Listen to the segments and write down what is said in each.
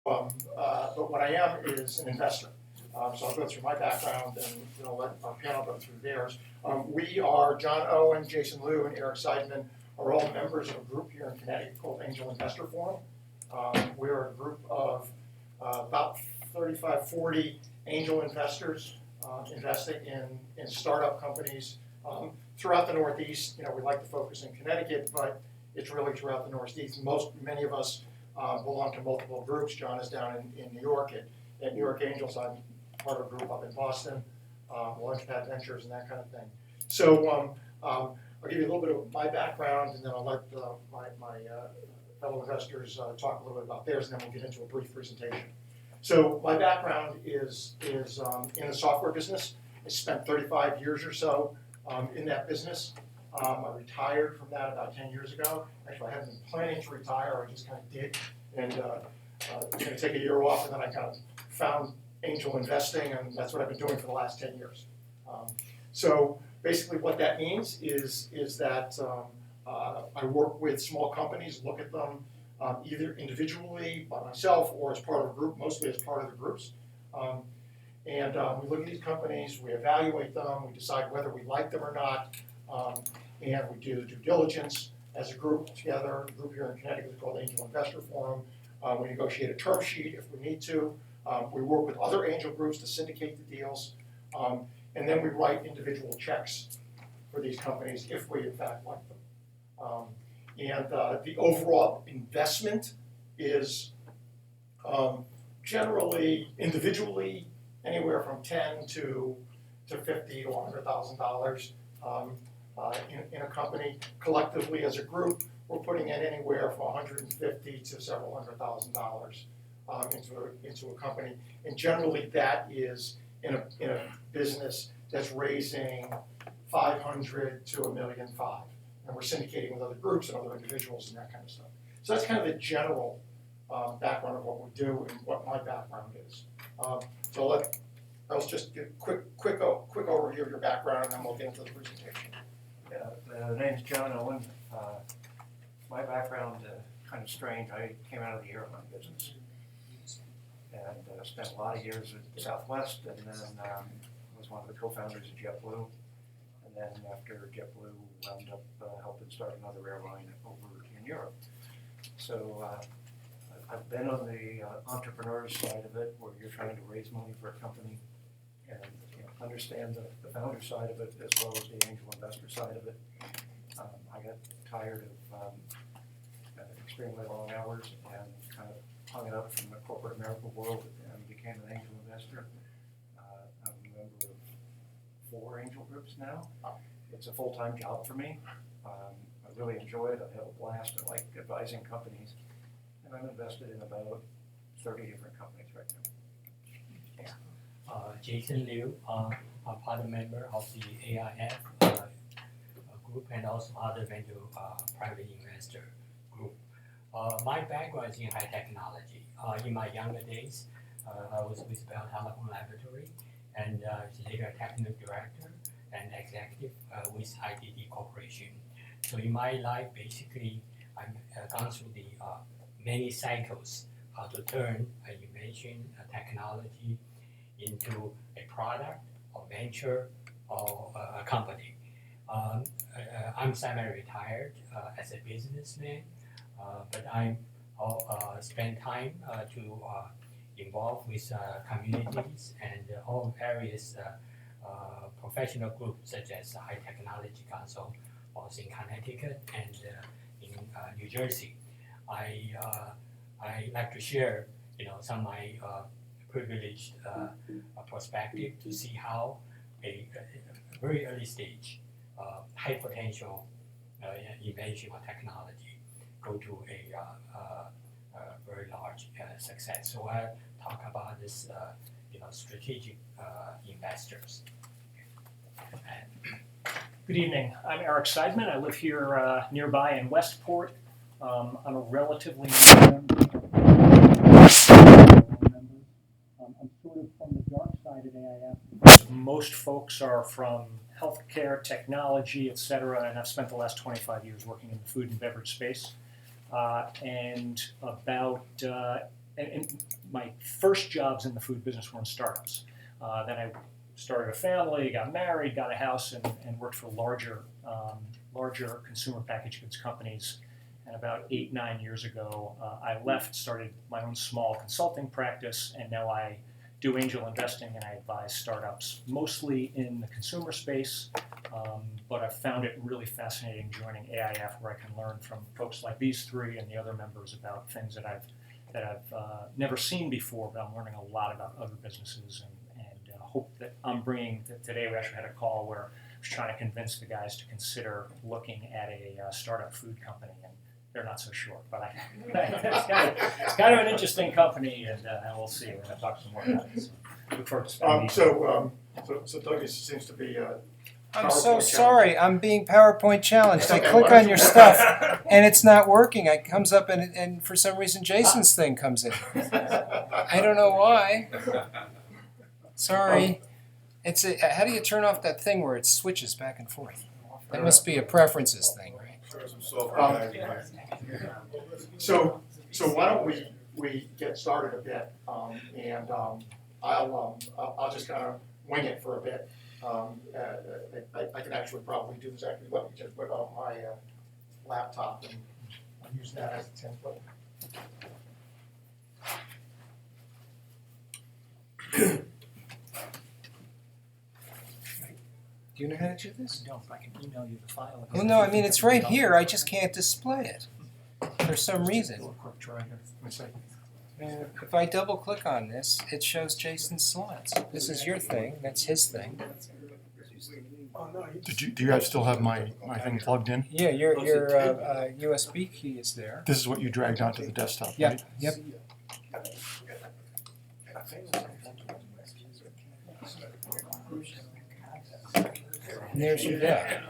But what I am is an investor. So I'll go through my background and let our panel go through theirs. We are John Owen, Jason Liu, and Eric Seidman are all members of a group here in Connecticut called Angel Investor Forum. We're a group of about 35, 40 angel investors investing in startup companies throughout the Northeast. We like to focus in Connecticut, but it's really throughout the Northeast. Many of us belong to multiple groups. John is down in New York at New York Angels. I'm part of a group up in Boston, Launchpad Ventures and that kind of thing. So I'll give you a little bit of my background, and then I'll let my fellow investors talk a little bit about theirs, and then we'll get into a brief presentation. So my background is in the software business. I spent 35 years or so in that business. I retired from that about 10 years ago. Actually, I hadn't been planning to retire. I just kind of did, and I was going to take a year off, and then I kind of found angel investing, and that's what I've been doing for the last 10 years. So basically what that means is that I work with small companies, look at them either individually by myself or as part of a group, mostly as part of the groups. And we look at these companies, we evaluate them, we decide whether we like them or not, and we do the due diligence as a group together. A group here in Connecticut is called Angel Investor Forum. We negotiate a term sheet if we need to. We work with other angel groups to syndicate the deals, and then we write individual checks for these companies if we in fact like them. And the overall investment is generally individually anywhere from $10 to $50 to $100,000 in a company. Collectively as a group, we're putting in anywhere from $150 to several $100,000 into a company, and generally that is in a business that's raising $500 to $1.5 million, and we're syndicating with other groups and other individuals and that kind of stuff. So that's kind of the general background of what we do and what my background is. So let's just give a quick overview of your background, and then we'll get into the presentation. Yeah, the name's John Owen. My background kind of strange. I came out of the airline business and spent a lot of years at Southwest, and then was one of the co-founders of JetBlue. And then after JetBlue wound up helping start another airline over in Europe. So I've been on the entrepreneur side of it, where you're trying to raise money for a company and understand the founder side of it as well as the angel investor side of it. I got tired of extremely long hours and kind of hung it up from the corporate American world and became an angel investor. I'm a member of 4 angel groups now. It's a full-time job for me. I really enjoy it. I have a blast. I like advising companies. And I'm invested in about 30 different companies right now. Jason Liu, I'm part member of the AIF group and also other venture private investor group. My background is in high technology. In my younger days, I was with Bell Telephone Laboratory and later technical director and executive with IDD Corporation. So in my life, basically, I've gone through the many cycles how to turn an invention, a technology into a product or venture or a company. I'm semi-retired as a businessman, but I spend time to involve with communities and all various professional groups such as High Technology Council, both in Connecticut and in New Jersey. I like to share, some of my privileged perspective to see how a very early stage, high potential invention or technology go to a very large success. So I talk about this, strategic investors. Good evening. I'm Eric Seidman. I live here nearby in Westport. I'm a relatively new member. I'm sort of from the dark side of AIF. Most folks are from healthcare, technology, et cetera, and I've spent the last 25 years working in the food and beverage space. And my first jobs in the food business were in startups. Then I started a family, got married, got a house, and worked for larger consumer packaged goods companies. And about 8-9 years ago, I left, started my own small consulting practice, and now I do angel investing and I advise startups, mostly in the consumer space. But I've found it really fascinating joining AIF, where I can learn from folks like these three and the other members about things that I've never seen before. But I'm learning a lot about other businesses, and hope that I'm bringing. Today we actually had a call where I was trying to convince the guys to consider looking at a startup food company, and they're not so sure. But it's kind of an interesting company, and we'll see. We're going to talk some more about it. So look forward to spending. So Doug seems to be. I'm so sorry. I'm being PowerPoint challenged. I click on your stuff, and it's not working. It comes up, and for some reason, Jason's thing comes in. I don't know why. Sorry. It's how do you turn off that thing where it switches back and forth? That must be a preferences thing, right? So why don't we get started a bit, and I'll just kind of wing it for a bit. I can actually probably do this. Actually, let me just whip out my laptop and I'll use that as a template. Do you know how to do this? No, if I can email you the file. Well, no, I mean, it's right here. I just can't display it for some reason. Quick try here. Let's see. If I double click on this, it shows Jason's slides. This is your thing. That's his thing. Do you guys still have my thing plugged in? Yeah, your USB key is there. This is what you dragged onto the desktop, Yep. right? Yep. And there's your deck.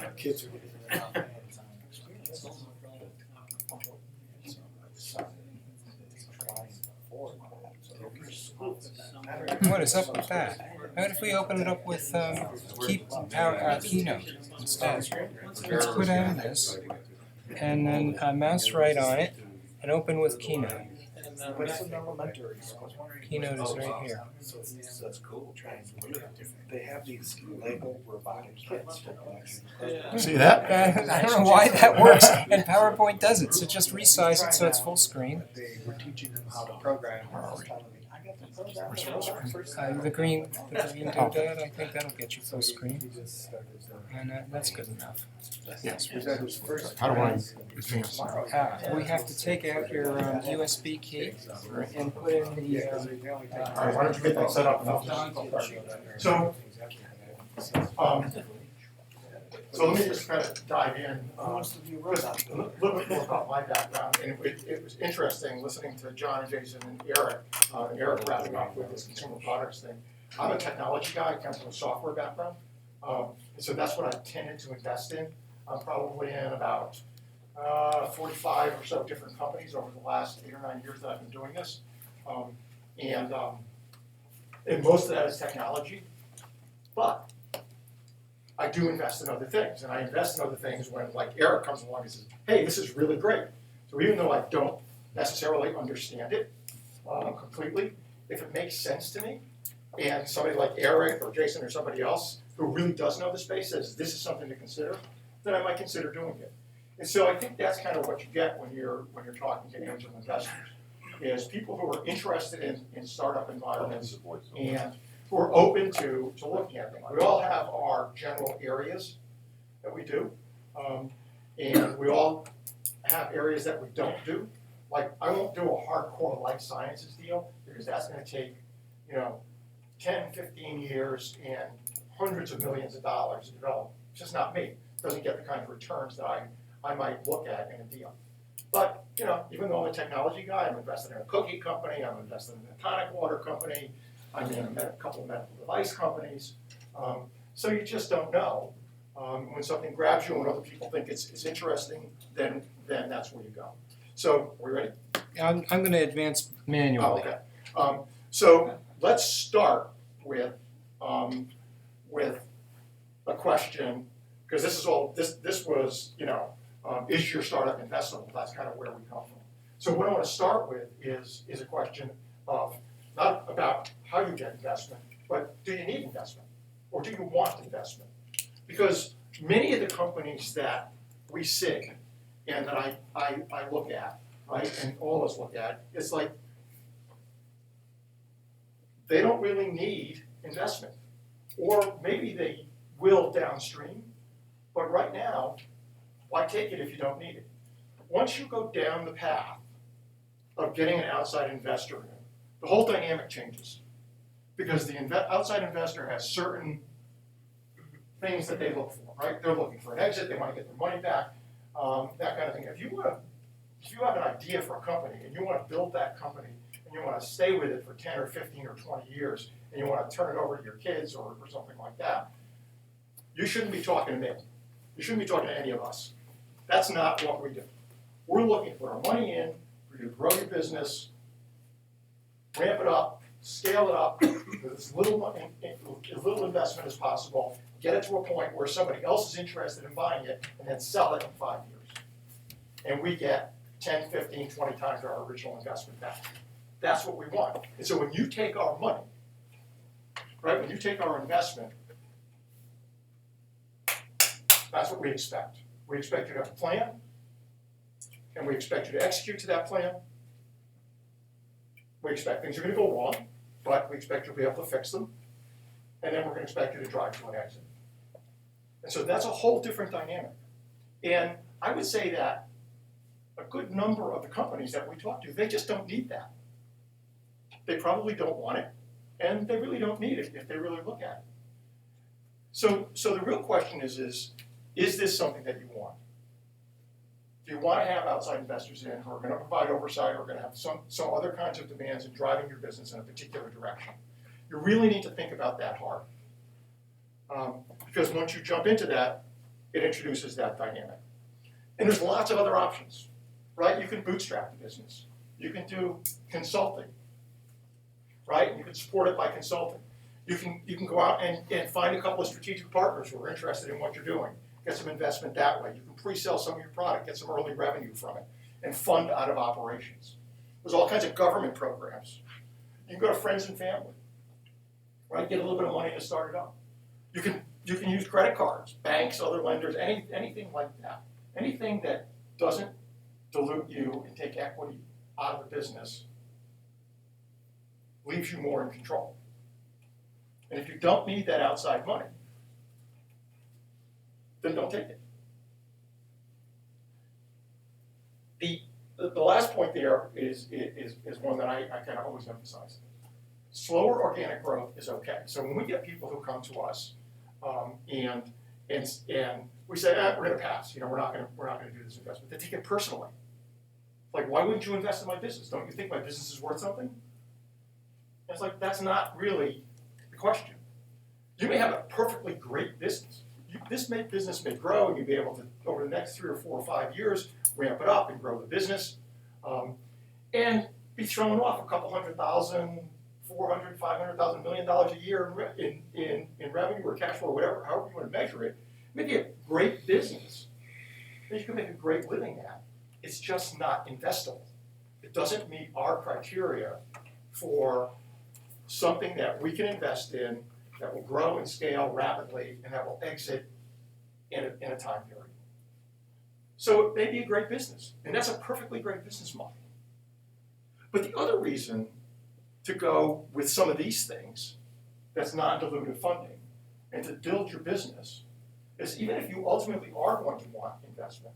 What is up with that? What if we open it up with Keynote instead? Let's quit out of this, and then mouse right on it, and open with Keynote. Keynote is right here. That's cool. They have these Lego robotic kits. See that? I don't know why that works, and PowerPoint does it, so just resize it so it's full screen. They were teaching them how to program. The green doodad, I think that'll get you full screen. And that's good enough. Yes. How do I advance? We have to take out your USB key and put in the. All right, why don't you get that set up and I'll just so let me just kind of dive in a little bit more about my background. And it was interesting listening to John and Jason and Eric wrapping up with this consumer products thing. I'm a technology guy, I come from a software background. And so that's what I've tended to invest in. I'm probably in about 45 or so different companies over the last 8 or 9 years that I've been doing this. And most of that is technology. But I do invest in other things, and I invest in other things when, like, Eric comes along and says, hey, this is really great. So even though I don't necessarily understand it completely, if it makes sense to me, and somebody like Eric or Jason or somebody else who really does know the space says this is something to consider, then I might consider doing it. And so I think that's kind of what you get when you're talking to angel investors, is people who are interested in startup environments and who are open to looking at them. We all have our general areas that we do, and we all have areas that we don't do. Like, I won't do a hardcore life sciences deal because that's going to take, 10, 15 years and hundreds of millions of dollars to develop. It's just not me. It doesn't get the kind of returns that I might look at in a deal. But, even though I'm a technology guy, I'm invested in a cookie company, I'm invested in a tonic water company, I'm in a couple of medical device companies. So you just don't know. When something grabs you and other people think it's interesting, then that's where you go. So, are we ready? I'm going to advance manually. Oh, okay. So let's start with a question, because this was, is your startup investable? That's kind of where we come from. So what I want to start with is a question of, not about how you get investment, but do you need investment? Or do you want investment? Because many of the companies that we see and that I look at, right, and all of us look at, it's like they don't really need investment. Or maybe they will downstream, but right now, why take it if you don't need it? Once you go down the path of getting an outside investor in, the whole dynamic changes. Because the outside investor has certain things that they look for, right? They're looking for an exit, they want to get their money back, that kind of thing. If you have an idea for a company and you want to build that company and you want to stay with it for 10 or 15 or 20 years and you want to turn it over to your kids or something like that, you shouldn't be talking to me. You shouldn't be talking to any of us. That's not what we do. We're looking to put our money in, for you to grow your business, ramp it up, scale it up with as little investment as possible, get it to a point where somebody else is interested in buying it, and then sell it in 5 years. And we get 10, 15, 20 times our original investment back. That's what we want. And so when you take our money, right, when you take our investment, that's what we expect. We expect you to have a plan, and we expect you to execute to that plan. We expect things are going to go wrong, but we expect you'll be able to fix them, and then we're going to expect you to drive to an exit. And so that's a whole different dynamic. And I would say that a good number of the companies that we talk to, they just don't need that. They probably don't want it, and they really don't need it if they really look at it. So the real question is this something that you want? Do you want to have outside investors in who are going to provide oversight or are going to have some other kinds of demands in driving your business in a particular direction? You really need to think about that hard. Because once you jump into that, it introduces that dynamic. And there's lots of other options, right? You can bootstrap the business. You can do consulting, right? You can support it by consulting. You can go out and find a couple of strategic partners who are interested in what you're doing. Get some investment that way. You can pre-sell some of your product, get some early revenue from it, and fund out of operations. There's all kinds of government programs. You can go to friends and family, right? Get a little bit of money to start it up. You can use credit cards, banks, other lenders, anything like that. Anything that doesn't dilute you and take equity out of the business leaves you more in control. And if you don't need that outside money, then don't take it. The last point there is one that I kind of always emphasize. Slower organic growth is okay. So when we get people who come to us and we say, we're going to pass. We're not going to do this investment. They take it personally. Like, why wouldn't you invest in my business? Don't you think my business is worth something? And it's like, that's not really the question. You may have a perfectly great business. This business may grow, and you'll be able to, over the next 3 or 4 or 5 years, ramp it up and grow the business, and be throwing off a couple $100,000, $400,000, $500,000, $1 million a year in revenue or cash flow, whatever, however you want to measure it. Maybe a great business that you can make a great living at. It's just not investable. It doesn't meet our criteria for something that we can invest in that will grow and scale rapidly and that will exit in a time period. So it may be a great business, and that's a perfectly great business model. But the other reason to go with some of these things that's non-dilutive funding and to build your business is even if you ultimately are going to want investment,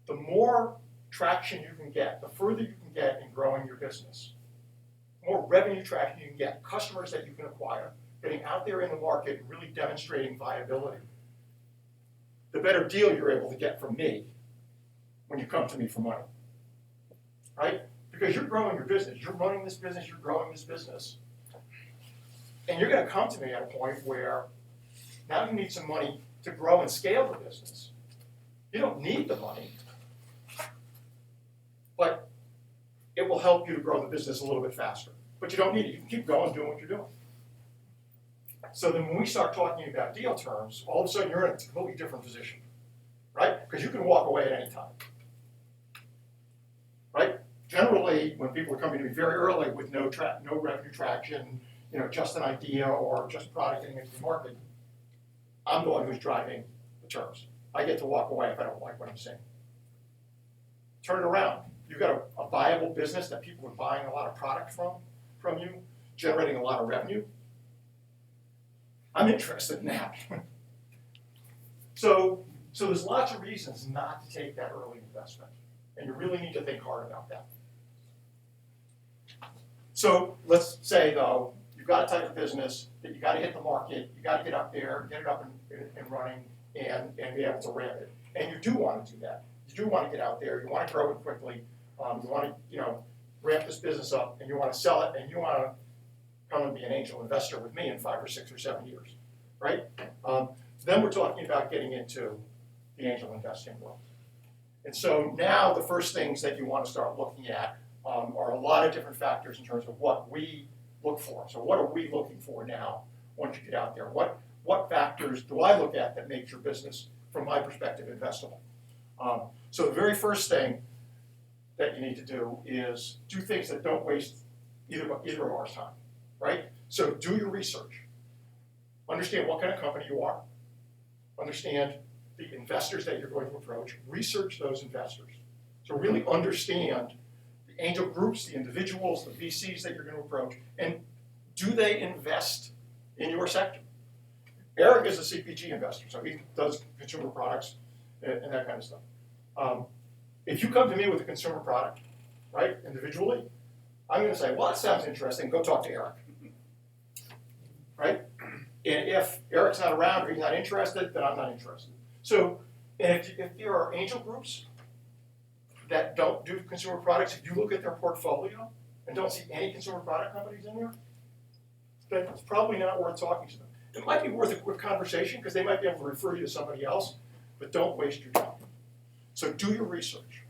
the more traction you can get, the further you can get in growing your business, the more revenue traction you can get, customers that you can acquire, getting out there in the market and really demonstrating viability, the better deal you're able to get from me when you come to me for money, right? Because you're growing your business, you're running this business, you're growing this business, and you're going to come to me at a point where now you need some money to grow and scale the business. You don't need the money, but it will help you to grow the business a little bit faster. But you don't need it. You can keep going doing what you're doing. So then when we start talking about deal terms, all of a sudden you're in a completely different position, right? Because you can walk away at any time, right? generally, when people are coming to me very early with no revenue traction, just an idea or just a product getting into the market, I'm the one who's driving the terms. I get to walk away if I don't like what I'm seeing. Turn it around. You've got a viable business that people are buying a lot of product from you, generating a lot of revenue. I'm interested in that. So there's lots of reasons not to take that early investment, and you really need to think hard about that. So let's say, though, you've got a type of business that you got to hit the market, you got to get up there, get it up and running, and be able to ramp it. And you do want to do that. You do want to get out there. You want to grow it quickly. You want to, ramp this business up, and you want to sell it, and you want to come and be an angel investor with me in 5 or 6 or 7 years, right? Then we're talking about getting into the angel investing world. And so now the first things that you want to start looking at are a lot of different factors in terms of what we look for. So what are we looking for now once you get out there? What factors do I look at that makes your business, from my perspective, investable? So the very first thing that you need to do is do things that don't waste either of our time, right? So do your research. Understand what kind of company you are. Understand the investors that you're going to approach. Research those investors. So really understand the angel groups, the individuals, the VCs that you're going to approach, and do they invest in your sector? Eric is a CPG investor, so he does consumer products and that kind of stuff. If you come to me with a consumer product, right, individually, I'm going to say, well, that sounds interesting. Go talk to Eric, right? And if Eric's not around or he's not interested, then I'm not interested. So, and if there are angel groups that don't do consumer products, if you look at their portfolio and don't see any consumer product companies in there, then it's probably not worth talking to them. It might be worth a quick conversation because they might be able to refer you to somebody else, but don't waste your time. So do your research.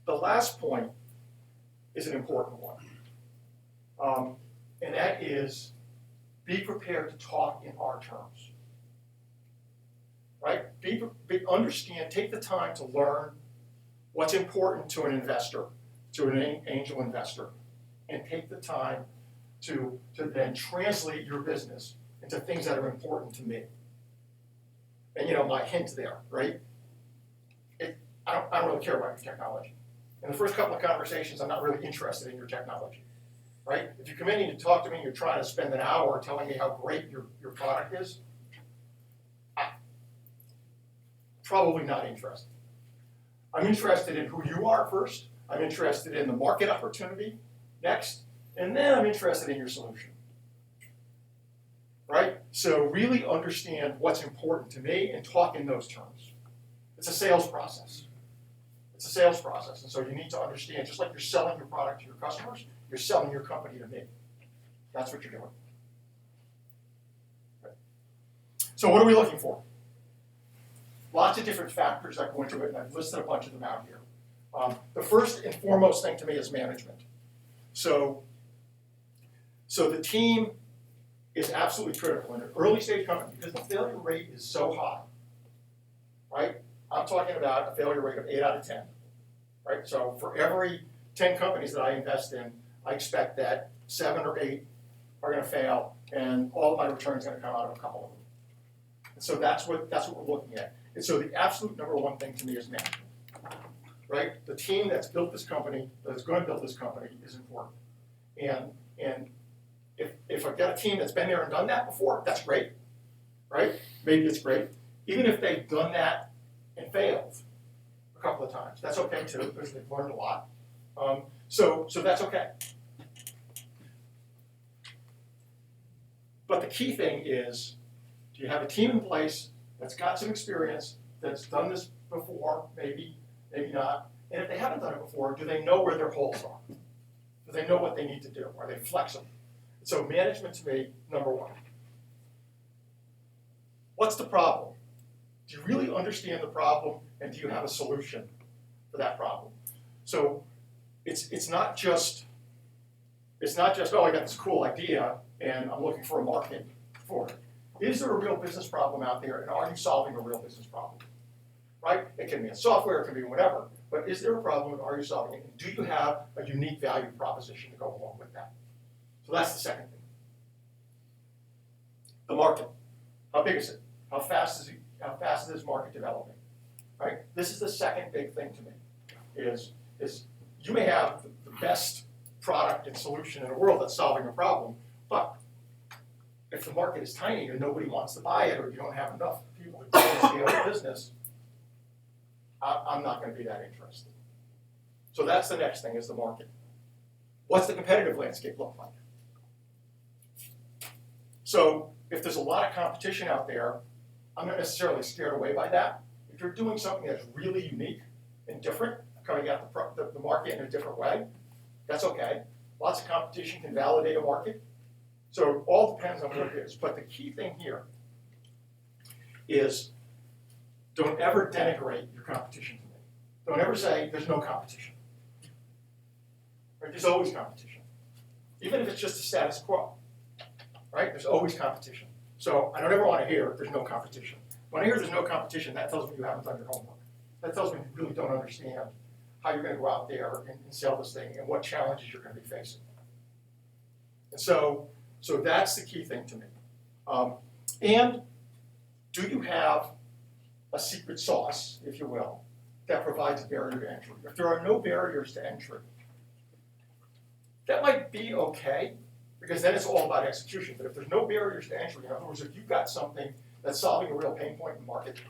The last point is an important one. And that is, be prepared to talk in our terms. Right? Understand, take the time to learn what's important to an investor, to an angel investor, and take the time to then translate your business into things that are important to me. And my hint there, right? I don't really care about your technology. In the first couple of conversations, I'm not really interested in your technology, right? If you come in and you talk to me and you're trying to spend an hour telling me how great your product is, I'm probably not interested. I'm interested in who you are first. I'm interested in the market opportunity next. And then I'm interested in your solution, right? So really understand what's important to me and talk in those terms. It's a sales process. It's a sales process. And so you need to understand, just like you're selling your product to your customers, you're selling your company to me. That's what you're doing. Okay. So what are we looking for? Lots of different factors that go into it, and I've listed a bunch of them out here. The first and foremost thing to me is management. So the team is absolutely critical in an early stage company because the failure rate is so high, right? I'm talking about a failure rate of 8 out of 10, right? So for every 10 companies that I invest in, I expect that 7 or 8 are going to fail, and all of my returns are going to come out of a couple of them. And so that's what we're looking at. And so the absolute number one thing to me is management, right? The team that's built this company, that's going to build this company, is important. And if I've got a team that's been there and done that before, that's great, right? Maybe it's great. Even if they've done that and failed a couple of times, that's okay too, because they've learned a lot. So that's okay. But the key thing is, do you have a team in place that's got some experience, that's done this before, maybe not, and if they haven't done it before, do they know where their holes are? Do they know what they need to do? Are they flexible? So management to me, number one. What's the problem? Do you really understand the problem, and do you have a solution for that problem? So it's not just oh, I got this cool idea and I'm looking for a market for it. Is there a real business problem out there, and are you solving a real business problem? Right? It can be in software, it can be whatever, but is there a problem and are you solving it? And do you have a unique value proposition to go along with that? So that's the second thing. The market. How big is it? How fast is this market developing? Right? This is the second big thing to me. Is you may have the best product and solution in the world that's solving a problem, but if the market is tiny and nobody wants to buy it, or you don't have enough people to scale the business, I'm not going to be that interested. So that's the next thing, is the market. What's the competitive landscape look like? So if there's a lot of competition out there, I'm not necessarily scared away by that. If you're doing something that's really unique and different, coming at the market in a different way, that's okay. Lots of competition can validate a market. So it all depends on what it is. But the key thing here is don't ever denigrate your competition to me. Don't ever say there's no competition. Right? There's always competition. Even if it's just a status quo. Right? There's always competition. So I don't ever want to hear there's no competition. When I hear there's no competition, that tells me you haven't done your homework. That tells me you really don't understand how you're going to go out there and sell this thing and what challenges you're going to be facing. And so that's the key thing to me. And do you have a secret sauce, if you will, that provides a barrier to entry? If there are no barriers to entry, that might be okay, because then it's all about execution. But if there's no barriers to entry, in other words, if you've got something that's solving a real pain point in the market,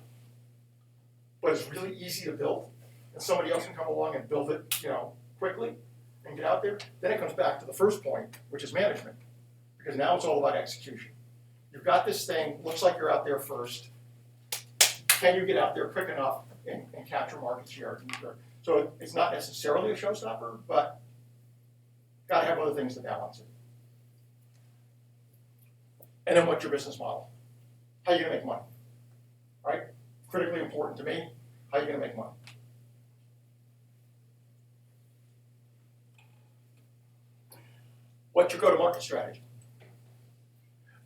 but it's really easy to build, and somebody else can come along and build it, quickly and get out there, then it comes back to the first point, which is management. Because now it's all about execution. You've got this thing, looks like you're out there first. Can you get out there quick enough and capture market share? So it's not necessarily a showstopper, but got to have other things to balance it. And then what's your business model? How are you going to make money? Right? Critically important to me. How are you going to make money? What's your go-to-market strategy?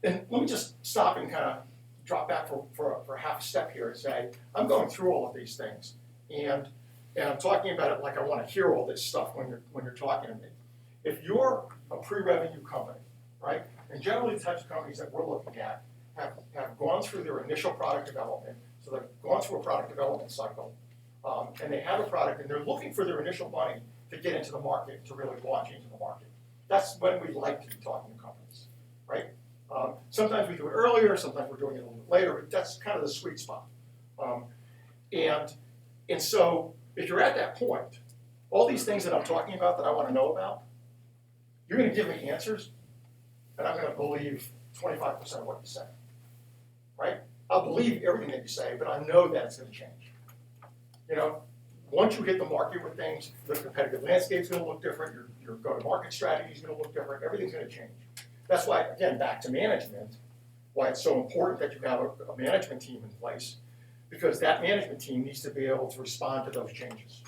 And let me just stop and kind of drop back for half a step here and say, I'm going through all of these things, and I'm talking about it like I want to hear all this stuff when you're talking to me. If you're a pre-revenue company, right, and generally the types of companies that we're looking at have gone through their initial product development, so they've gone through a product development cycle, and they have a product, and they're looking for their initial money to get into the market, to really launch into the market. That's when we like to be talking to companies, right? Sometimes we do it earlier, sometimes we're doing it a little bit later, but that's kind of the sweet spot. And so if you're at that point, all these things that I'm talking about that I want to know about, you're going to give me answers, and I'm going to believe 25% of what you say, right? I'll believe everything that you say, but I know that it's going to change. Once you hit the market with things, the competitive landscape's going to look different, your go-to-market strategy is going to look different, everything's going to change. That's why, again, back to management, why it's so important that you have a management team in place, because that management team needs to be able to respond to those changes.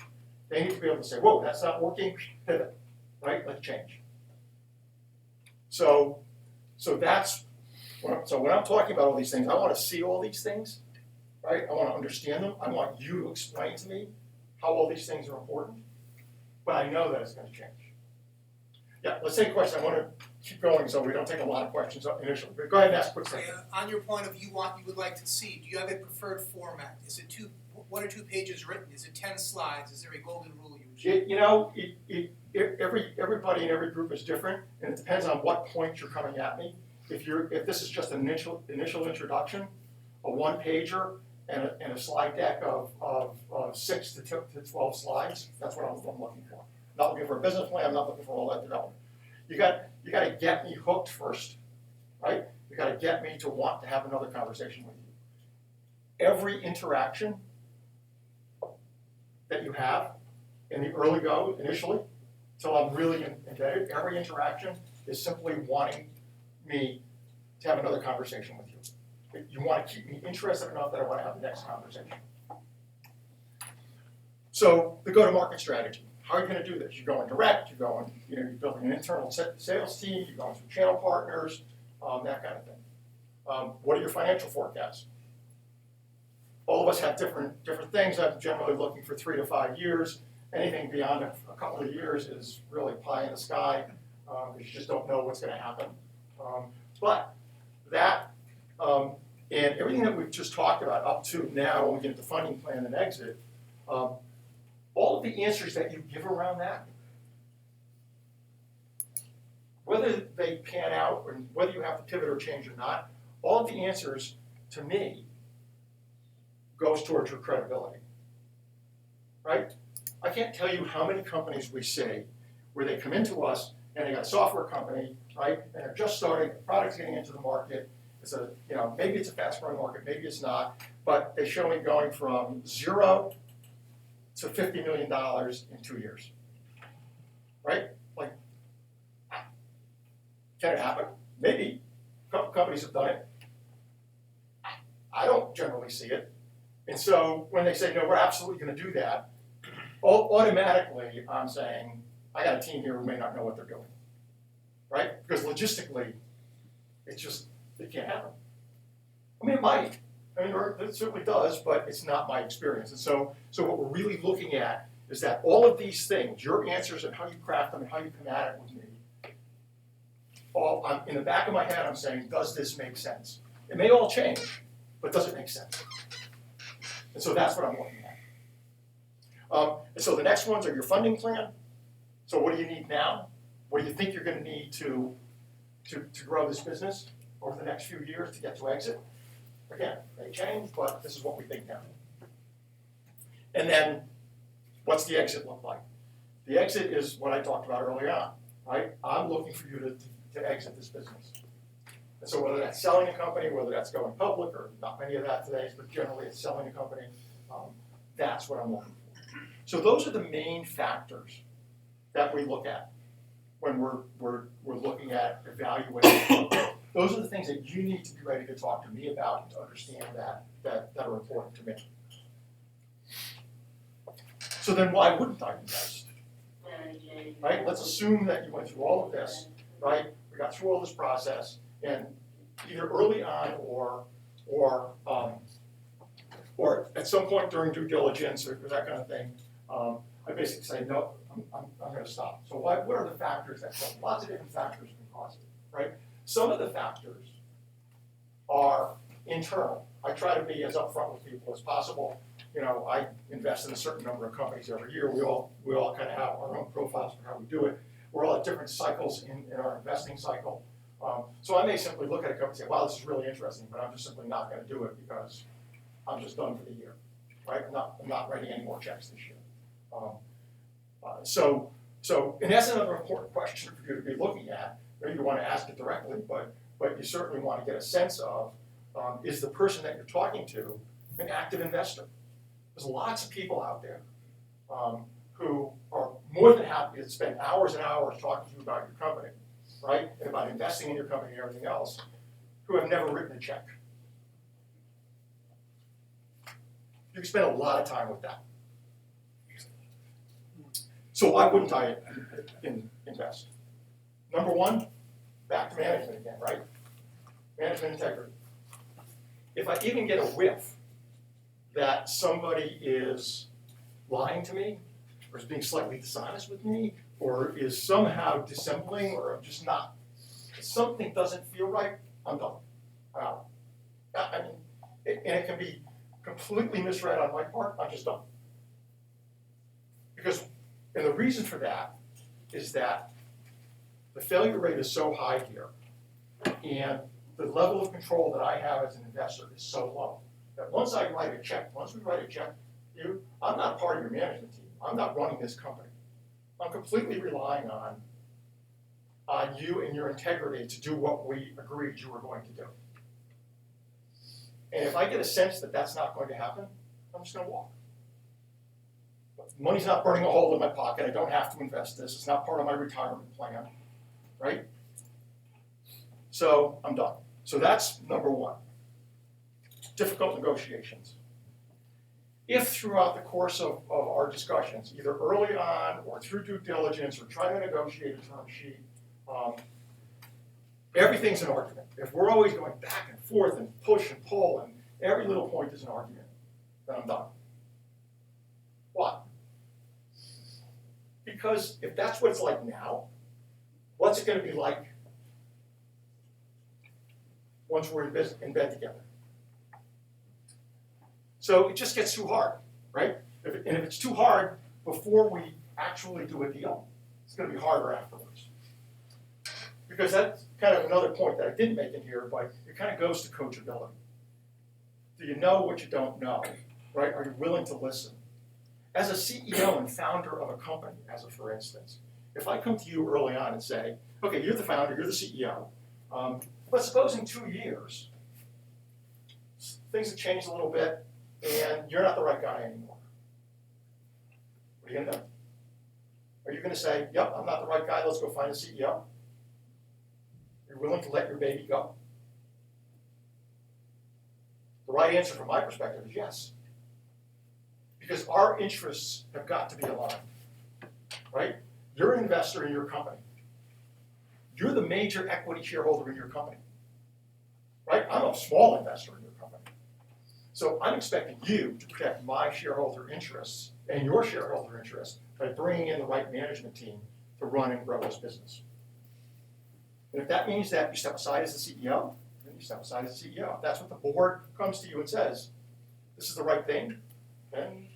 They need to be able to say, whoa, that's not working, pivot, right? Let's change. So that's, when I'm talking about all these things, I want to see all these things, right? I want to understand them. I want you to explain to me how all these things are important, but I know that it's going to change. Yeah, let's take a question. I want to keep going so we don't take a lot of questions initially. But go ahead and ask a quick question. On your point of view, what you would like to see, do you have a preferred format? Is it 1 or 2 pages written? Is it 10 slides? Is there a golden rule you use? Everybody in every group is different, and it depends on what point you're coming at me. If this is just an initial introduction, a 1-pager, and a slide deck of 6 to 12 slides, that's what I'm looking for. I'm not looking for a business plan. I'm not looking for all that development. You got to get me hooked first, right? You got to get me to want to have another conversation with you. Every interaction that you have in the early go, initially, till I'm really embedded, every interaction is simply wanting me to have another conversation with you. You want to keep me interested enough that I want to have the next conversation. So the go-to-market strategy. How are you going to do this? You're going direct, you're building an internal sales team, you're going through channel partners, that kind of thing. What are your financial forecasts? All of us have different things. I'm generally looking for 3 to 5 years. Anything beyond a couple of years is really pie in the sky, because you just don't know what's going to happen. But that and everything that we've just talked about up to now, when we get into funding plan and exit, all of the answers that you give around that, whether they pan out or whether you have to pivot or change or not, all of the answers, to me, goes towards your credibility, right? I can't tell you how many companies we see where they come into us and they got a software company, right? And they're just starting, the product's getting into the market. It's a, maybe it's a fast-growing market, maybe it's not, but they show me going from 0 to $50 million in 2 years, right? Like, can it happen? Maybe. A couple companies have done it. I don't generally see it. And so when they say, no, we're absolutely going to do that, automatically I'm saying, I got a team here who may not know what they're doing, right? Because logistically, it can't happen. I mean, it might. It certainly does, but it's not my experience. And so what we're really looking at is that all of these things, your answers and how you craft them and how you come at it with me, in the back of my head, I'm saying, does this make sense? It may all change, but does it make sense? And so that's what I'm looking at. And so the next ones are your funding plan. So what do you need now? What do you think you're going to need to grow this business over the next few years to get to exit? Again, may change, but this is what we think now. And then, what's the exit look like? The exit is what I talked about early on, right? I'm looking for you to exit this business. And so whether that's selling a company, whether that's going public, or not many of that today, but generally it's selling a company, that's what I'm looking for. So those are the main factors that we look at when we're looking at evaluating. Those are the things that you need to be ready to talk to me about and to understand that are important to me. So then why wouldn't I invest? Right? Let's assume that you went through all of this, right? We got through all this process, and either early on or at some point during due diligence or that kind of thing, I basically say, no, I'm going to stop. So what are the factors that cause? Lots of different factors can cause it, right? Some of the factors are internal. I try to be as upfront with people as possible. I invest in a certain number of companies every year. We all kind of have our own profiles for how we do it. We're all at different cycles in our investing cycle. So I may simply look at a company and say, wow, this is really interesting, but I'm just simply not going to do it because I'm just done for the year, right? I'm not writing any more checks this year. And that's another important question for you to be looking at. Maybe you want to ask it directly, but you certainly want to get a sense of, is the person that you're talking to an active investor? There's lots of people out there who are more than happy to spend hours and hours talking to you about your company, right? And about investing in your company and everything else, who have never written a check. You can spend a lot of time with that. So why wouldn't I invest? Number one, back to management again, right? Management integrity. If I even get a whiff that somebody is lying to me, or is being slightly dishonest with me, or is somehow dissembling, or I'm just not, something doesn't feel right, I'm done. I'm out. And it can be completely misread on my part, I'm just done. And the reason for that is that the failure rate is so high here, and the level of control that I have as an investor is so low, that once we write a check, I'm not part of your management team. I'm not running this company. I'm completely relying on you and your integrity to do what we agreed you were going to do. And if I get a sense that that's not going to happen, I'm just going to walk. Money's not burning a hole in my pocket. I don't have to invest this. It's not part of my retirement plan, right? So I'm done. So that's number one. Difficult negotiations. If throughout the course of our discussions, either early on or through due diligence or trying to negotiate a term sheet, everything's an argument. If we're always going back and forth and push and pull and every little point is an argument, then I'm done. Why? Because if that's what it's like now, what's it going to be like once we're in bed together? So it just gets too hard, right? And if it's too hard before we actually do a deal, it's going to be harder afterwards. Because that's kind of another point that I didn't make in here, but it kind of goes to coachability. Do you know what you don't know, right? Are you willing to listen? As a CEO and founder of a company, for instance, if I come to you early on and say, okay, you're the founder, you're the CEO, but suppose in 2 years, things have changed a little bit, and you're not the right guy anymore. What are you going to do? Are you going to say, yep, I'm not the right guy, let's go find a CEO? You're willing to let your baby go? The right answer from my perspective is yes. Because our interests have got to be aligned, right? You're an investor in your company. You're the major equity shareholder in your company, right? I'm a small investor in your company. So I'm expecting you to protect my shareholder interests and your shareholder interests by bringing in the right management team to run and grow this business. And if that means that you step aside as the CEO, then you step aside as the CEO. If that's what the board comes to you and says, this is the right thing, then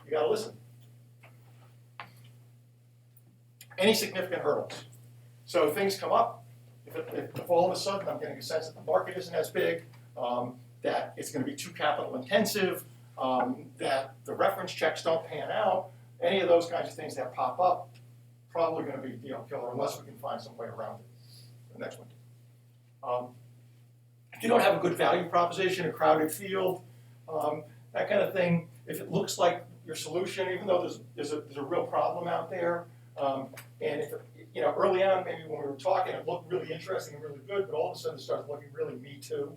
you gotta listen. Any significant hurdles? So things come up, if all of a sudden I'm getting a sense that the market isn't as big, that it's gonna be too capital intensive, that the reference checks don't pan out, any of those kinds of things that pop up, probably gonna be a deal killer unless we can find some way around it. The next one. If you don't have a good value proposition, a crowded field, that kind of thing, if it looks like your solution, even though there's a real problem out there, and if early on maybe when we were talking it looked really interesting and really good, but all of a sudden it starts looking really me too,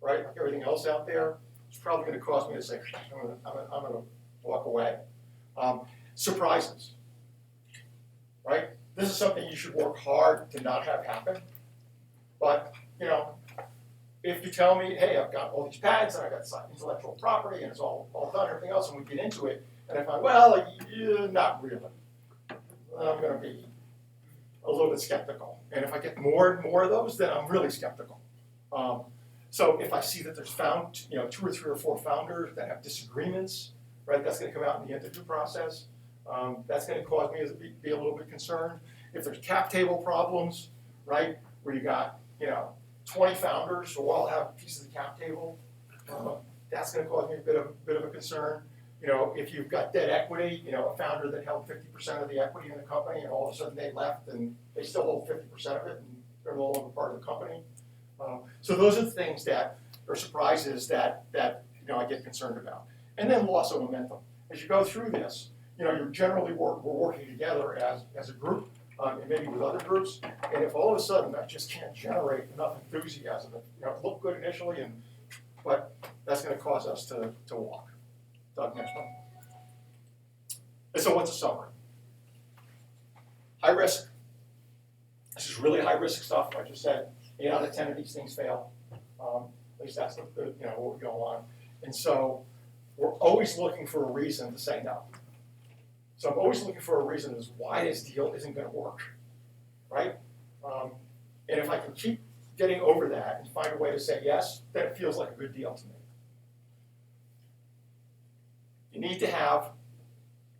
right? Like everything else out there, it's probably going to cause me to say, I'm going to walk away. Surprises, right? This is something you should work hard to not have happen. But if you tell me, hey, I've got all these patents and I've got intellectual property and it's all done, everything else, and we get into it, and I find, well, not really, then I'm going to be a little bit skeptical. And if I get more and more of those, then I'm really skeptical. So if I see that there's 2 or 3 or 4 founders that have disagreements, right, that's going to come out in the interview process. That's going to cause me to be a little bit concerned. If there's cap table problems, right, where you got 20 founders who all have pieces of the cap table, that's going to cause me a bit of a concern. If you've got debt equity, a founder that held 50% of the equity in the company, and all of a sudden they left and they still hold 50% of it, and they're no longer part of the company. So those are the things that are surprises that I get concerned about. And then loss of momentum. As you go through this, you're generally we're working together as a group, and maybe with other groups. And if all of a sudden I just can't generate enough enthusiasm, it looked good initially, but that's going to cause us to walk. Doug, next one. And so what's a summary? High risk. This is really high risk stuff. I just said 8 out of 10 of these things fail. At least that's what we go on. And so we're always looking for a reason to say no. So I'm always looking for a reason as why this deal isn't going to work, right? And if I can keep getting over that and find a way to say yes, then it feels like a good deal to me. You need to have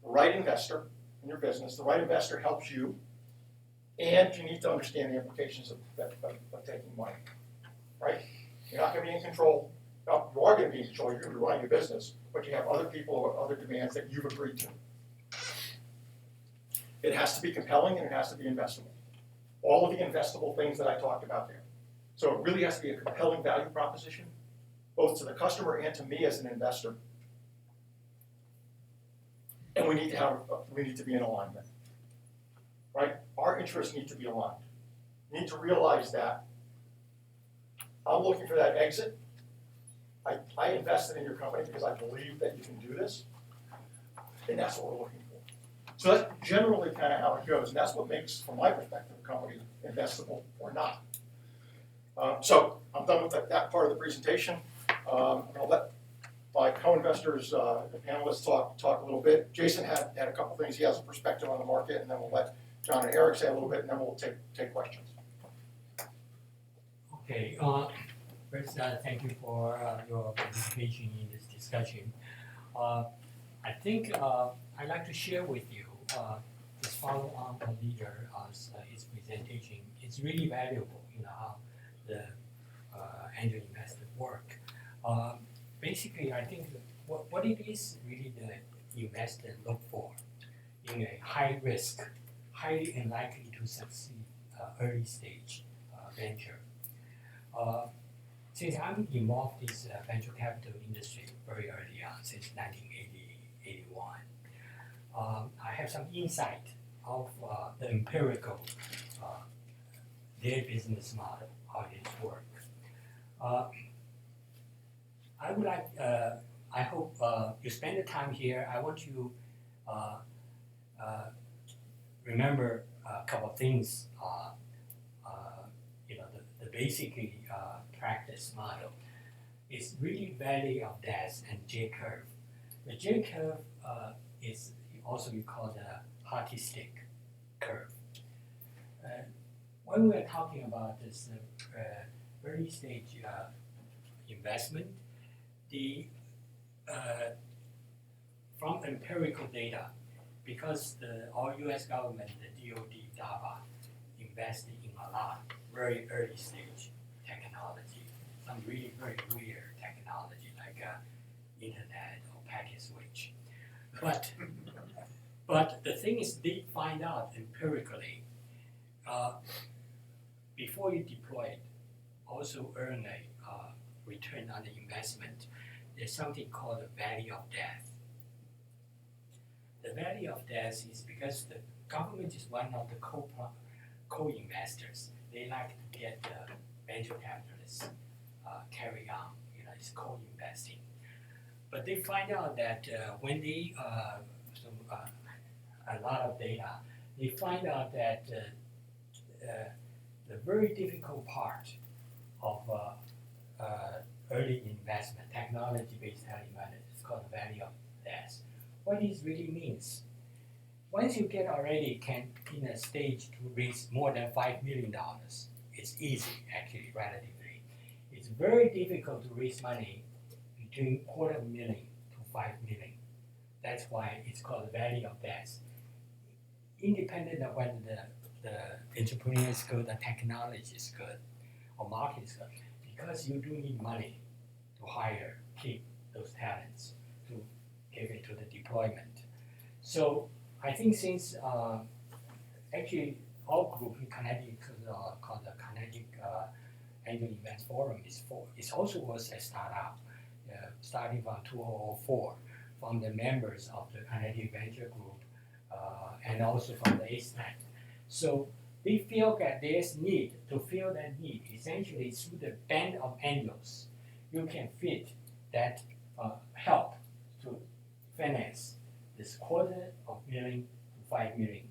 the right investor in your business. The right investor helps you, and you need to understand the implications of taking money, right? You're not going to be in control. No, you are going to be in control. You're going to be running your business, but you have other people or other demands that you've agreed to. It has to be compelling and it has to be investable. All of the investable things that I talked about there. So it really has to be a compelling value proposition, both to the customer and to me as an investor. And we need to be in alignment, right? Our interests need to be aligned. You need to realize that I'm looking for that exit. I invested in your company because I believe that you can do this, and that's what we're looking for. So that's generally kind of how it goes, and that's what makes, from my perspective, a company investable or not. So I'm done with that part of the presentation. I'm going to let my co-investors, the panelists talk a little bit. Jason had a couple things, he has a perspective on the market, and then we'll let John and Eric say a little bit, and then we'll take questions. Okay, first, thank you for your participation in this discussion. I think I'd like to share with you this follow-on from leader his presentation. It's really valuable, how the angel investors work. Basically, I think what it is really the investor look for in a high risk, highly unlikely to succeed early stage venture. Since I'm involved in this venture capital industry very early on, since 1981, I have some insight of the empirical their business model, how it works. I would like, I hope you spend the time here. I want you remember a couple of things. The basically practice model is really valley of death and J curve. The J curve is also we call the hockey stick curve. When we are talking about this early stage investment, from empirical data, because our U.S. government, the DoD, DARPA, invested in a lot very early stage technology, some really very weird technology like internet or packet switch. But the thing is, they find out empirically before you deploy it, also earn a return on the investment. There's something called the value of death. The value of death is because the government is one of the co-investors. They like to get the venture capitalists carry on, it's co-investing. But they find out that when they, a lot of data, they find out that the very difficult part of early investment, technology-based early investment, is called the value of death. What this really means, once you get already in a stage to raise more than $5 million, it's easy actually, relatively. It's very difficult to raise money between $250,000 to $5 million. That's why it's called the value of death. Independent of whether the entrepreneur is good, the technology is good, or market is good, because you do need money to hire, keep those talents, to give it to the deployment. So I think since actually our group in Connecticut called the Connecticut Angel Invest Forum it also was a startup starting from 2004 from the members of the Connecticut Venture Group and also from the IACTang. So we feel that there's need to fill that need essentially through the band of angels. You can fit that help to finance this $250,000 to $5 million,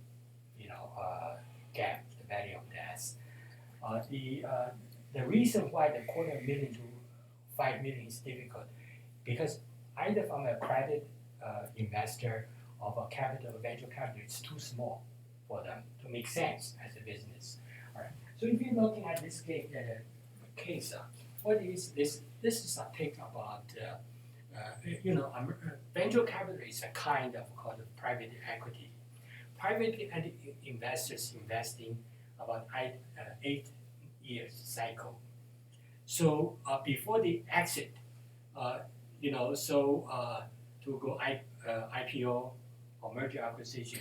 gap, the value of death. The reason why the $250,000 to $5 million is difficult, because either from a private investor or a venture capital, it's too small for them to make sense as a business. All right. So if you're looking at this case, what is this? This is a take about venture capital is a kind of called private equity. Private investors investing about 8 years cycle. So before the exit, to go IPO or merger acquisition,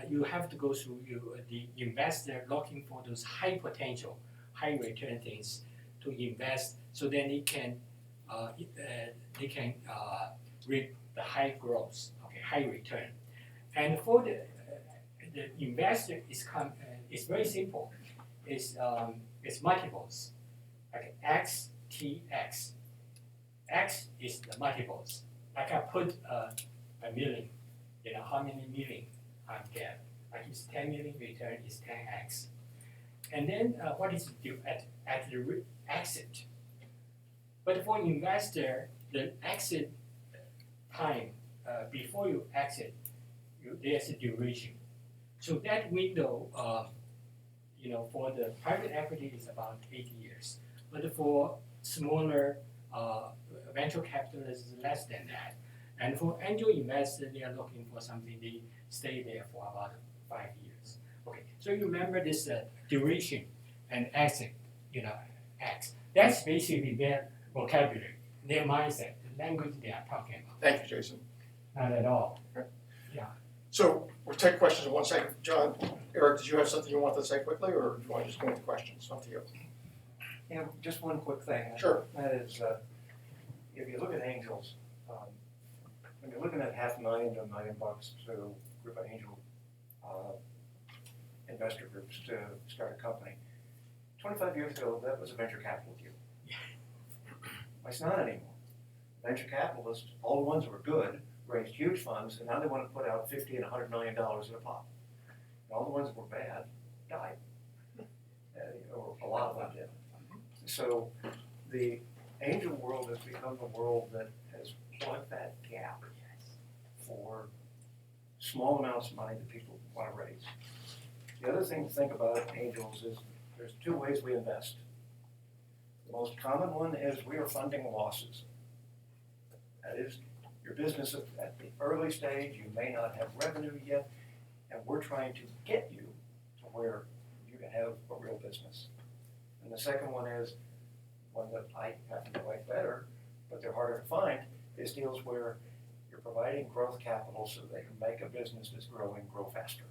you have to go through the investor looking for those high potential, high return things to invest, so then they can reap the high growth, high return. And for the investor, it's very simple. It's multiples, like X, T, X. X is the multiples. Like I put $1 million, how many million I get? Like it's 10 million return is 10x. And then what is due at the exit? But for investor, the exit time, before you exit, there's a duration. So that window, for the private equity is about 8 years, but for smaller venture capitalists, less than that. And for angel investors, they are looking for something they stay there for about 5 years. Okay, so you remember this duration and exit, X. That's basically their vocabulary, their mindset, the language they are talking about. Thank you, Jason. Not at all. So we'll take questions in 1 second. John, Eric, did you have something you want to say quickly, or do you want to just go into questions? It's up to you. Yeah, just one quick thing. Sure. That is, if you look at angels, when you're looking at $500,000 to $1 million to a group of angel investor groups to start a company, 25 years ago, that was a venture capital deal. It's not anymore. Venture capitalists, all the ones that were good, raised huge funds, and now they want to put out $50 and $100 million in a pot. And all the ones that were bad died, or a lot of them did. So the angel world has become the world that has plugged that gap for small amounts of money that people want to raise. The other thing to think about angels is there's 2 ways we invest. The most common one is we are funding losses. That is, your business at the early stage, you may not have revenue yet, and we're trying to get you to where you can have a real business. And the second one is one that I happen to like better, but they're harder to find, is deals where you're providing growth capital so they can make a business that's growing grow faster.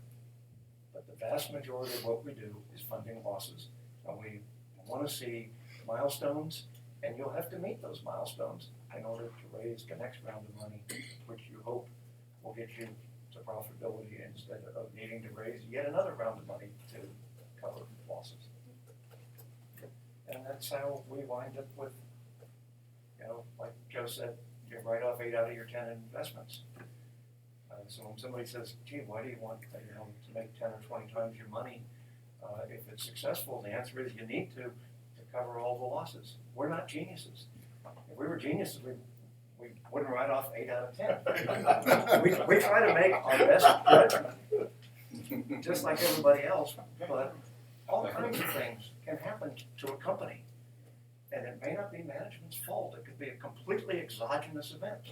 But the vast majority of what we do is funding losses, and we want to see milestones, and you'll have to meet those milestones in order to raise the next round of money, which you hope will get you to profitability instead of needing to raise yet another round of money to cover losses. And that's how we wind up with, like Joe said, you write off 8 out of your 10 investments. So when somebody says, gee, why do you want to make 10 or 20 times your money? If it's successful, the answer is you need to cover all the losses. We're not geniuses. If we were geniuses, we wouldn't write off 8 out of 10. we try to make our best judgment, just like everybody else, but all kinds of things can happen to a company. And it may not be management's fault. It could be a completely exogenous event.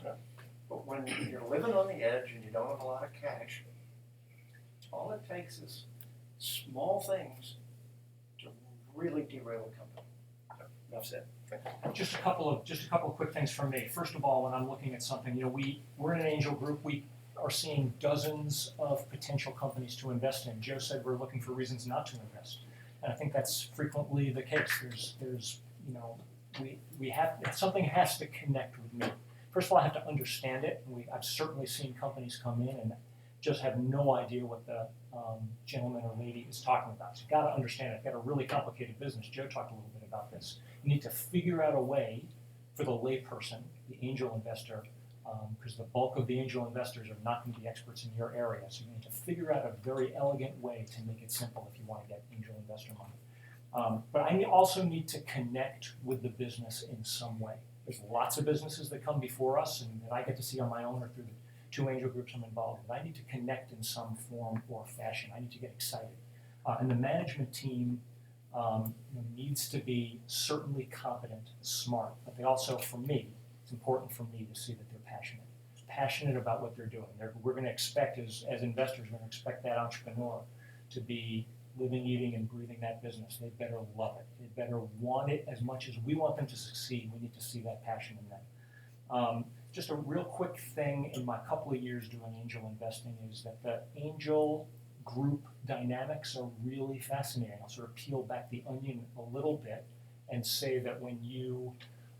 But when you're living on the edge and you don't have a lot of cash, all it takes is small things to really derail a company. Enough said. Just a couple of quick things from me. First of all, when I'm looking at something, we're in an angel group. We are seeing dozens of potential companies to invest in. Joe said we're looking for reasons not to invest, and I think that's frequently the case. There's we have something has to connect with me. First of all, I have to understand it. I've certainly seen companies come in and just have no idea what the gentleman or lady is talking about. So you've got to understand it. You've got a really complicated business. Joe talked a little bit about this. You need to figure out a way for the layperson, the angel investor, because the bulk of the angel investors are not going to be experts in your area. So you need to figure out a very elegant way to make it simple if you want to get angel investor money. But I also need to connect with the business in some way. There's lots of businesses that come before us and that I get to see on my own or through the 2 angel groups I'm involved with. I need to connect in some form or fashion. I need to get excited. And the management team needs to be certainly competent, smart, but they also, for me, it's important for me to see that they're passionate about what they're doing. We're going to expect, as investors, we're going to expect that entrepreneur to be living, eating, and breathing that business. They better love it. They better want it as much as we want them to succeed. We need to see that passion in them. Just a real quick thing in my couple of years doing angel investing is that the angel group dynamics are really fascinating. I'll sort of peel back the onion a little bit and say that when you